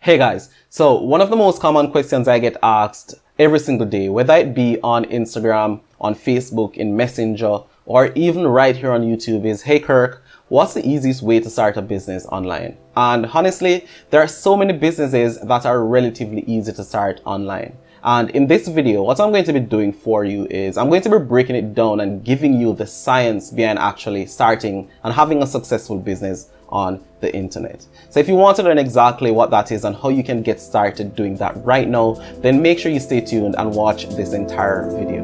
Hey guys, so one of the most common questions I get asked every single day, whether it be on Instagram, on Facebook, in Messenger, or even right here on YouTube is, hey Kirk, what's the easiest way to start a business online? And honestly, there are so many businesses that are relatively easy to start online. And in this video, what I'm going to be doing for you is I'm going to be breaking it down and giving you the science behind actually starting and having a successful business on the internet. So if you want to learn exactly what that is and how you can get started doing that right now, then make sure you stay tuned and watch this entire video.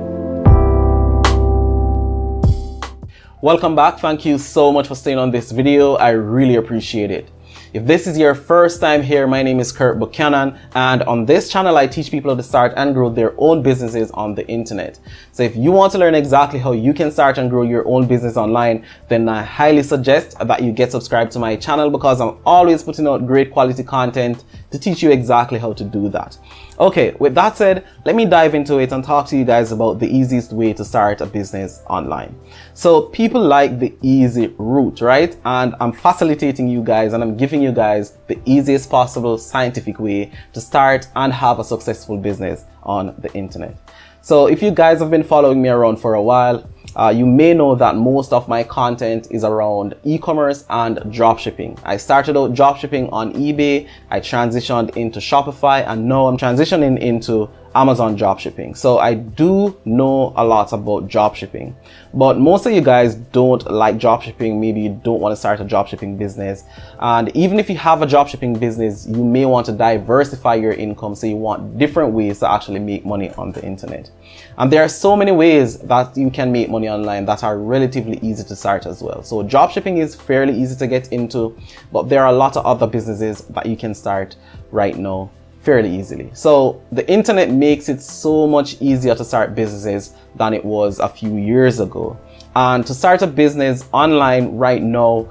Welcome back. Thank you so much for staying on this video. I really appreciate it. If this is your first time here, my name is Kirk Buchanan, and on this channel I teach people how to start and grow their own businesses on the internet. So if you want to learn exactly how you can start and grow your own business online, then I highly suggest that you get subscribed to my channel, because I'm always putting out great quality content to teach you exactly how to do that. Okay, with that said, let me dive into it and talk to you guys about the easiest way to start a business online. So people like the easy route, right? And I'm facilitating you guys and I'm giving you guys the easiest possible scientific way to start and have a successful business on the internet. So if you guys have been following me around for a while, you may know that most of my content is around e-commerce and dropshipping. I started out dropshipping on eBay, I transitioned into Shopify, and now I'm transitioning into Amazon dropshipping. So I do know a lot about dropshipping, but most of you guys don't like dropshipping. Maybe you don't want to start a dropshipping business. And even if you have a dropshipping business, you may want to diversify your income. So you want different ways to actually make money on the internet. And there are so many ways that you can make money online that are relatively easy to start as well. So dropshipping is fairly easy to get into, but there are a lot of other businesses that you can start right now fairly easily. So the internet makes it so much easier to start businesses than it was a few years ago. And to start a business online right now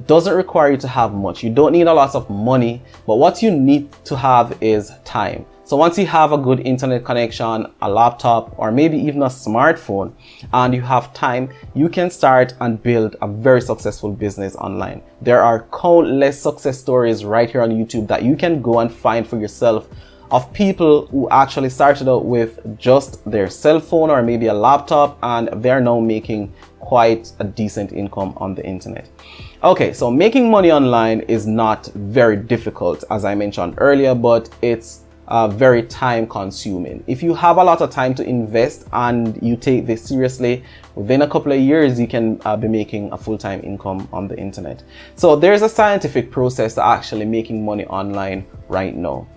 doesn't require you to have much. You don't need a lot of money, but what you need to have is time. So once you have a good internet connection, a laptop, or maybe even a smartphone, and you have time, you can start and build a very successful business online. There are countless success stories right here on YouTube that you can go and find for yourself of people who actually started out with just their cell phone or maybe a laptop, and they're now making quite a decent income on the internet. Okay, so making money online is not very difficult, as I mentioned earlier, but it's very time consuming. If you have a lot of time to invest and you take this seriously, within a couple of years you can be making a full-time income on the internet. So there's a scientific process to actually making money online right now.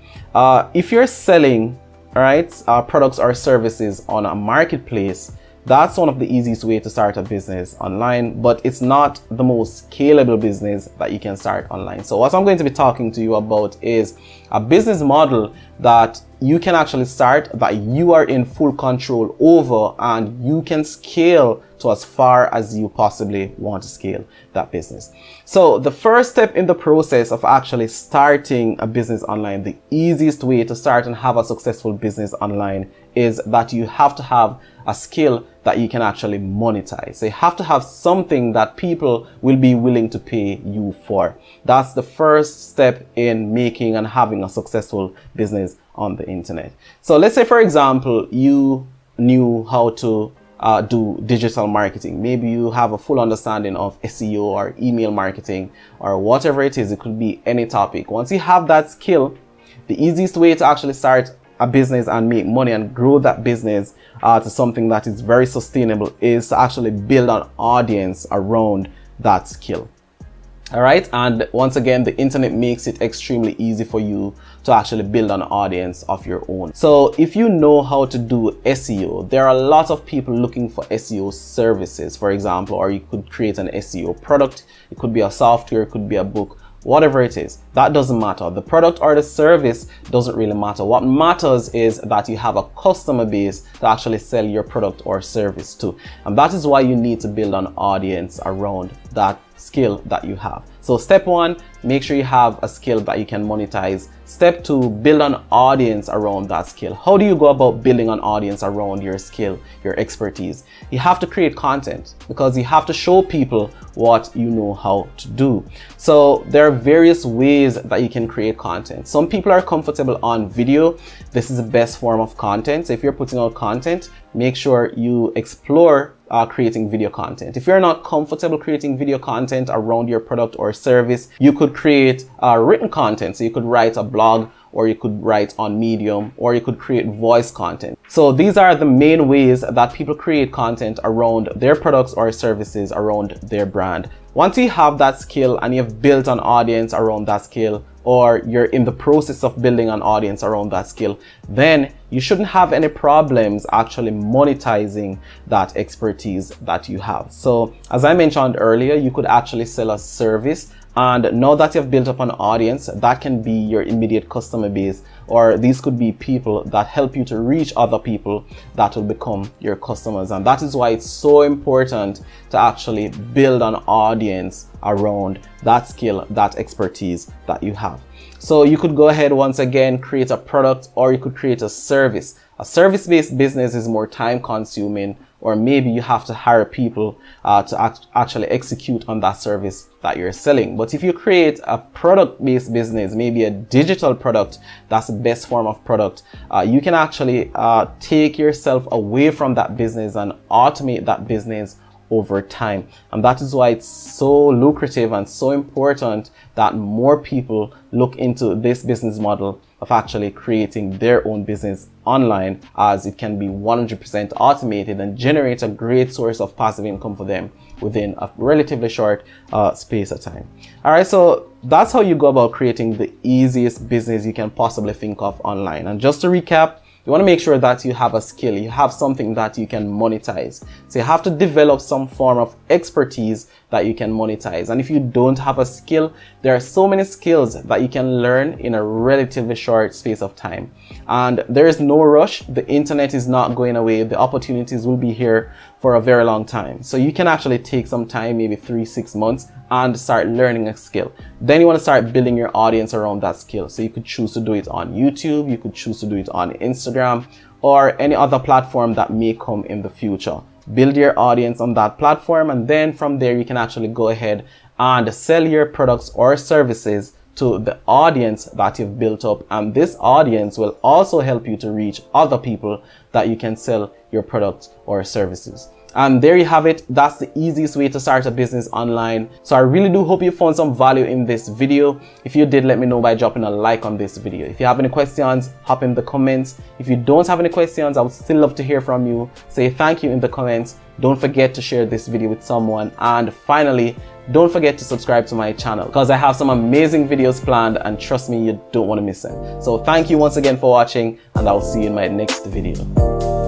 If you're selling products or services on a marketplace, that's one of the easiest way to start a business online, but it's not the most scalable business that you can start online. So what I'm going to be talking to you about is a business model that you can actually start, that you are in full control over, and you can scale to as far as you possibly want to scale that business. So the first step in the process of actually starting a business online, the easiest way to start and have a successful business online, is that you have to have a skill that you can actually monetize. So you have to have something that people will be willing to pay you for. That's the first step in making and having a successful business on the internet. So let's say, for example, you knew how to do digital marketing. Maybe you have a full understanding of SEO or email marketing or whatever it is. It could be any topic. Once you have that skill, the easiest way to actually start a business and make money and grow that business to something that is very sustainable is to actually build an audience around that skill. All right. And once again, the internet makes it extremely easy for you to actually build an audience of your own. So if you know how to do SEO, there are a lot of people looking for SEO services, for example, or you could create an SEO product. It could be a software, it could be a book, whatever it is. That doesn't matter. The product or the service doesn't really matter. What matters is that you have a customer base to actually sell your product or service to. And that is why you need to build an audience around that skill that you have. So step one, make sure you have a skill that you can monetize. Step 2, build an audience around that skill. How do you go about building an audience around your skill, your expertise? You have to create content because you have to show people what you know how to do. So there are various ways that you can create content. Some people are comfortable on video. This is the best form of content. So if you're putting out content, make sure you explore creating video content. If you're not comfortable creating video content around your product or service, you could create written content. So you could write a blog, or you could write on Medium, or you could create voice content. So these are the main ways that people create content around their products or services, around their brand. Once you have that skill and you've built an audience around that skill, or you're in the process of building an audience around that skill, then you shouldn't have any problems actually monetizing that expertise that you have. So as I mentioned earlier, you could actually sell a service, and now that you've built up an audience, that can be your immediate customer base, or these could be people that help you to reach other people that will become your customers. And that is why it's so important to actually build an audience around that skill, that expertise that you have. So you could go ahead, once again, create a product, or you could create a service. A service-based business is more time consuming, or maybe you have to hire people to actually execute on that service that you're selling. But if you create a product-based business, maybe a digital product, that's the best form of product, you can actually take yourself away from that business and automate that business over time. And that is why it's so lucrative and so important that more people look into this business model of actually creating their own business online, as it can be 100% automated and generate a great source of passive income for them within a relatively short space of time. All right, so that's how you go about creating the easiest business you can possibly think of online. And just to recap, you want to make sure that you have a skill, you have something that you can monetize. So you have to develop some form of expertise that you can monetize. And if you don't have a skill, there are so many skills that you can learn in a relatively short space of time. And there is no rush. The internet is not going away. The opportunities will be here for a very long time. So you can actually take some time, maybe 3-6 months, and start learning a skill. Then you want to start building your audience around that skill. So you could choose to do it on YouTube, you could choose to do it on Instagram, or any other platform that may come in the future. Build your audience on that platform, and then from there you can actually go ahead and sell your products or services to the audience that you've built up. And this audience will also help you to reach other people that you can sell your products or services. And there you have it. That's the easiest way to start a business online. So I really do hope you found some value in this video. If you did, let me know by dropping a like on this video. If you have any questions, hop in the comments. If you don't have any questions, I would still love to hear from you. Say thank you in the comments. Don't forget to share this video with someone. And finally, don't forget to subscribe to my channel, because I have some amazing videos planned, and trust me, you don't want to miss them. So thank you once again for watching, and I'll see you in my next video.